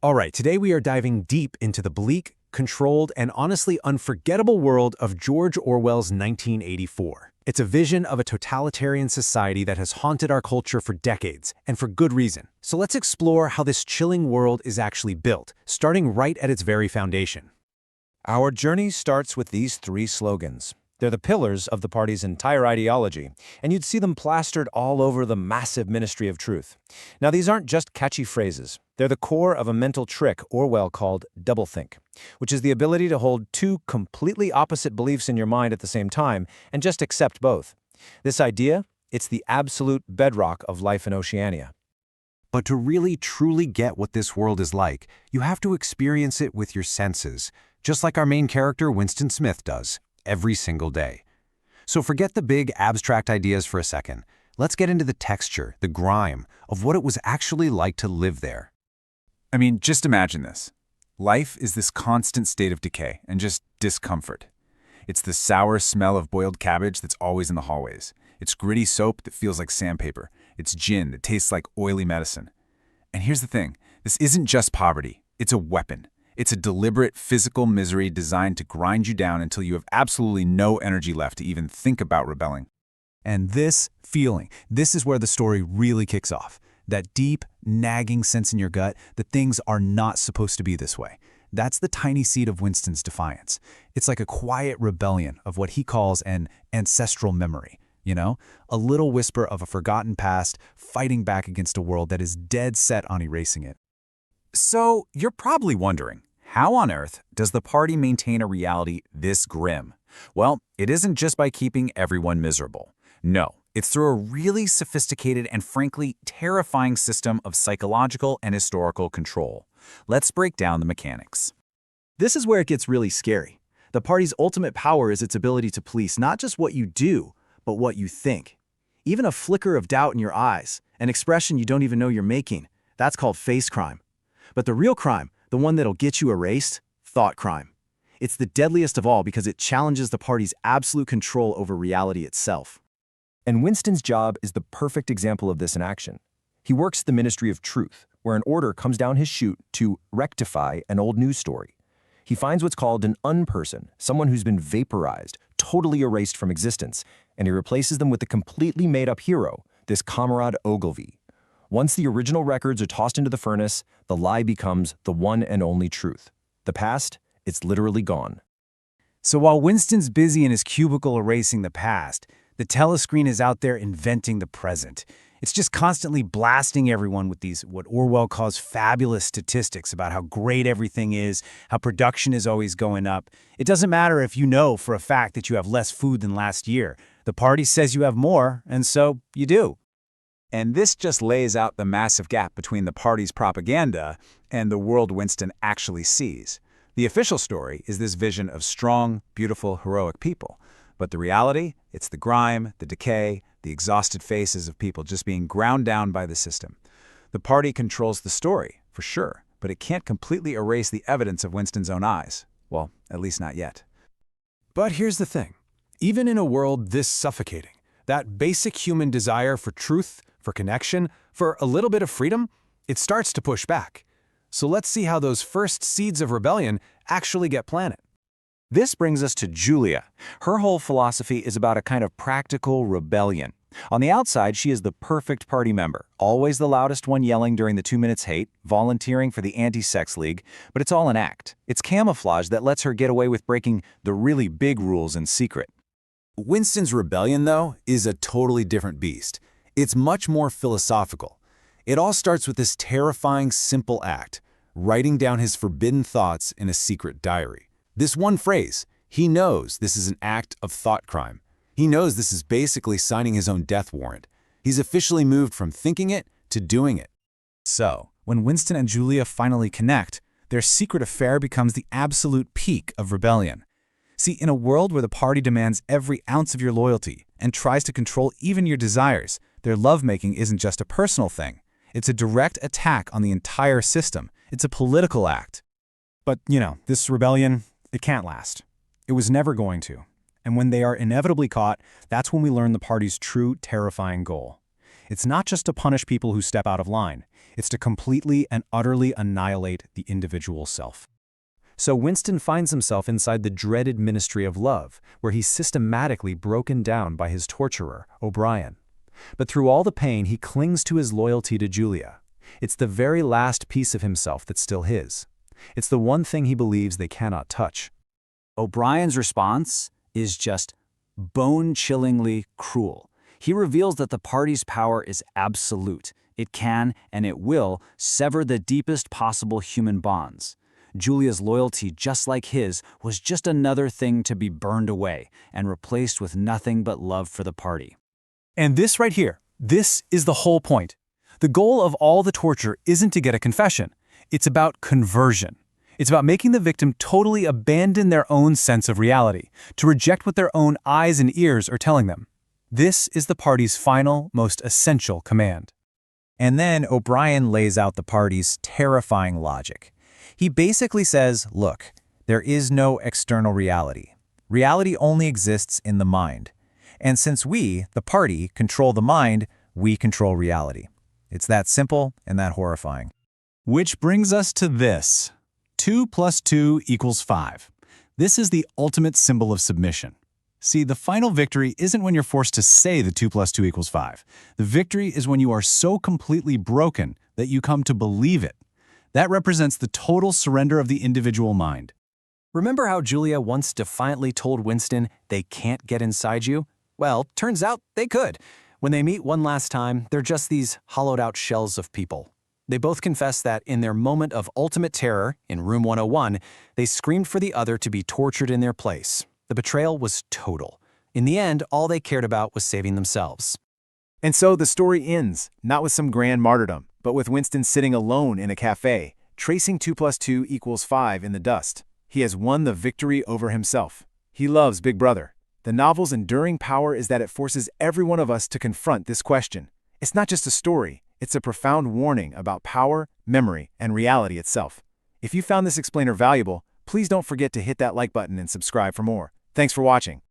All right, today we are diving deep into the bleak, controlled, and honestly unforgettable world of George Orwell's 1984. It's a vision of a totalitarian society that has haunted our culture for decades, and for good reason. So let's explore how this chilling world is actually built, starting right at its very foundation. Our journey starts with these three slogans. They're the pillars of the party's entire ideology, and you'd see them plastered all over the massive Ministry of Truth. Now, these aren't just catchy phrases. They're the core of a mental trick Orwell called doublethink, which is the ability to hold two completely opposite beliefs in your mind at the same time and just accept both. This idea, it's the absolute bedrock of life in Oceania. But to really truly get what this world is like, you have to experience it with your senses, just like our main character Winston Smith does, every single day. So forget the big abstract ideas for a second. Let's get into the texture, the grime, of what it was actually like to live there. I mean, just imagine this. Life is this constant state of decay and just discomfort. It's the sour smell of boiled cabbage that's always in the hallways. It's gritty soap that feels like sandpaper. It's gin that tastes like oily medicine. And here's the thing. This isn't just poverty. It's a weapon. It's a deliberate physical misery designed to grind you down until you have absolutely no energy left to even think about rebelling. And this feeling, this is where the story really kicks off. That deep, nagging sense in your gut that things are not supposed to be this way. That's the tiny seed of Winston's defiance. It's like a quiet rebellion of what he calls an ancestral memory, a little whisper of a forgotten past fighting back against a world that is dead set on erasing it. So, you're probably wondering, how on earth does the party maintain a reality this grim? Well, it isn't just by keeping everyone miserable. No, it's through a really sophisticated and frankly terrifying system of psychological and historical control. Let's break down the mechanics. This is where it gets really scary. The party's ultimate power is its ability to police not just what you do, but what you think. Even a flicker of doubt in your eyes, an expression you don't even know you're making, that's called face crime. But the real crime, the one that'll get you erased, thought crime. It's the deadliest of all because it challenges the party's absolute control over reality itself. And Winston's job is the perfect example of this in action. He works the Ministry of Truth, where an order comes down his chute to rectify an old news story. He finds what's called an unperson, someone who's been vaporized, totally erased from existence, and he replaces them with a completely made-up hero, this Comrade Ogilvy. Once the original records are tossed into the furnace, the lie becomes the one and only truth. The past, it's literally gone. So while Winston's busy in his cubicle erasing the past, the telescreen is out there inventing the present. It's just constantly blasting everyone with these, what Orwell calls fabulous statistics about how great everything is, how production is always going up. It doesn't matter if you know for a fact that you have less food than last year. The party says you have more, and so you do. And this just lays out the massive gap between the party's propaganda and the world Winston actually sees. The official story is this vision of strong, beautiful, heroic people. But the reality, it's the grime, the decay, the exhausted faces of people just being ground down by the system. The party controls the story, for sure, but it can't completely erase the evidence of Winston's own eyes. Well, at least not yet. But here's the thing. Even in a world this suffocating, that basic human desire for truth, for connection, for a little bit of freedom, it starts to push back. So let's see how those first seeds of rebellion actually get planted. This brings us to Julia. Her whole philosophy is about a kind of practical rebellion. On the outside, she is the perfect party member, always the loudest one yelling during the 2 minutes hate, volunteering for the anti-sex league, but it's all an act. It's camouflage that lets her get away with breaking the really big rules in secret. Winston's rebellion, though, is a totally different beast. It's much more philosophical. It all starts with this terrifying, simple act, writing down his forbidden thoughts in a secret diary. This one phrase, he knows this is an act of thought crime. He knows this is basically signing his own death warrant. He's officially moved from thinking it to doing it. So, when Winston and Julia finally connect, their secret affair becomes the absolute peak of rebellion. See, in a world where the party demands every ounce of your loyalty and tries to control even your desires, their lovemaking isn't just a personal thing. It's a direct attack on the entire system. It's a political act. But, this rebellion, it can't last. It was never going to. And when they are inevitably caught, that's when we learn the party's true, terrifying goal. It's not just to punish people who step out of line. It's to completely and utterly annihilate the individual self. So Winston finds himself inside the dreaded Ministry of Love, where he's systematically broken down by his torturer, O'Brien. But through all the pain, he clings to his loyalty to Julia. It's the very last piece of himself that's still his. It's the one thing he believes they cannot touch. O'Brien's response is just bone-chillingly cruel. He reveals that the party's power is absolute. It can, and it will, sever the deepest possible human bonds. Julia's loyalty, just like his, was just another thing to be burned away and replaced with nothing but love for the party. And this right here, this is the whole point. The goal of all the torture isn't to get a confession. It's about conversion. It's about making the victim totally abandon their own sense of reality, to reject what their own eyes and ears are telling them. This is the party's final, most essential command. And then O'Brien lays out the party's terrifying logic. He basically says, look, there is no external reality. Reality only exists in the mind. And since we, the party, control the mind, we control reality. It's that simple and that horrifying. Which brings us to this. 2 + 2 = 5. This is the ultimate symbol of submission. See, the final victory isn't when you're forced to say the 2 + 2 = 5. The victory is when you are so completely broken that you come to believe it. That represents the total surrender of the individual mind. Remember how Julia once defiantly told Winston they can't get inside you? Well, turns out they could. When they meet one last time, they're just these hollowed-out shells of people. They both confess that in their moment of ultimate terror, in room 101, they screamed for the other to be tortured in their place. The betrayal was total. In the end, all they cared about was saving themselves. And so the story ends, not with some grand martyrdom, but with Winston sitting alone in a cafe, tracing 2 + 2 = 5 in the dust. He has won the victory over himself. He loves Big Brother. The novel's enduring power is that it forces every one of us to confront this question. It's not just a story, it's a profound warning about power, memory, and reality itself. If you found this explainer valuable, please don't forget to hit that like button and subscribe for more. Thanks for watching.